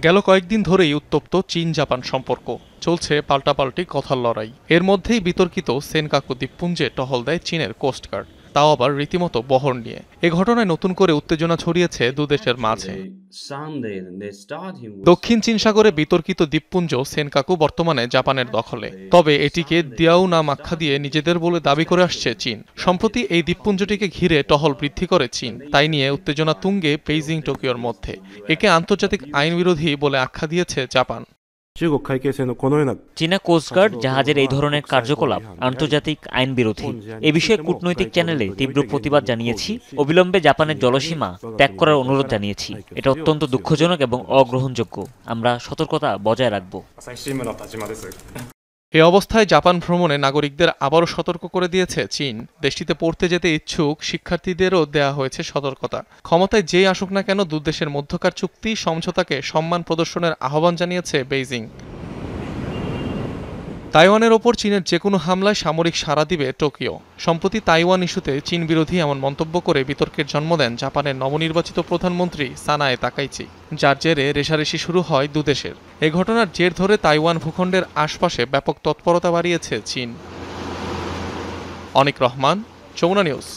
গেল কয়েকদিন ধরেই উত্তপ্ত চীন জাপান সম্পর্ক, চলছে পাল্টাপাল্টি কথার লড়াই। এর মধ্যেই বিতর্কিত সেনকাকু দ্বীপপুঞ্জে টহল দেয় চীনের কোস্টগার্ড, তাও আবার রীতিমতো বহর নিয়ে। এ ঘটনায় নতুন করে উত্তেজনা ছড়িয়েছে দুদেশের মাঝে। দক্ষিণ চীন সাগরে বিতর্কিত দ্বীপপুঞ্জ সেনকাকু বর্তমানে জাপানের দখলে, তবে এটিকে দিয়াও নাম আখ্যা দিয়ে নিজেদের বলে দাবি করে আসছে চীন। সম্প্রতি এই দ্বীপপুঞ্জটিকে ঘিরে টহল বৃদ্ধি করে চীন, তাই নিয়ে উত্তেজনা তুঙ্গে বেইজিং টোকিওর মধ্যে। একে আন্তর্জাতিক আইন বিরোধী বলে আখ্যা দিয়েছে জাপান। চীনা কোস্টগার্ড জাহাজের এই ধরনের কার্যকলাপ আন্তর্জাতিক আইন বিরোধী। এ বিষয়ে কূটনৈতিক চ্যানেলে তীব্র প্রতিবাদ জানিয়েছি, অবিলম্বে জাপানের জলসীমা ত্যাগ করার অনুরোধ জানিয়েছি। এটা অত্যন্ত দুঃখজনক এবং অগ্রহণযোগ্য। আমরা সতর্কতা বজায় রাখব। এ অবস্থায় জাপান ভ্রমণে নাগরিকদের আবারও সতর্ক করে দিয়েছে চীন। দেশটিতে পড়তে যেতে ইচ্ছুক শিক্ষার্থীদেরও দেয়া হয়েছে সতর্কতা। ক্ষমতায় যেই আসুক না কেন, দুদেশের মধ্যকার চুক্তি সমঝোতাকে সম্মান প্রদর্শনের আহ্বান জানিয়েছে বেইজিং। তাইওয়ানের ওপর চীনের যেকোনো হামলায় সামরিক সাড়া দিবে টোকিও। সম্প্রতি তাইওয়ান ইস্যুতে চীন বিরোধী এমন মন্তব্য করে বিতর্কের জন্ম দেন জাপানের নবনির্বাচিত প্রধানমন্ত্রী সানায়ে তাকাইচি, যার জেরে রেষারেষি শুরু হয় দুদেশের। এ ঘটনার জের ধরে তাইওয়ান ভূখণ্ডের আশপাশে ব্যাপক তৎপরতা বাড়িয়েছে চীন। অনিক রহমান, যমুনা নিউজ।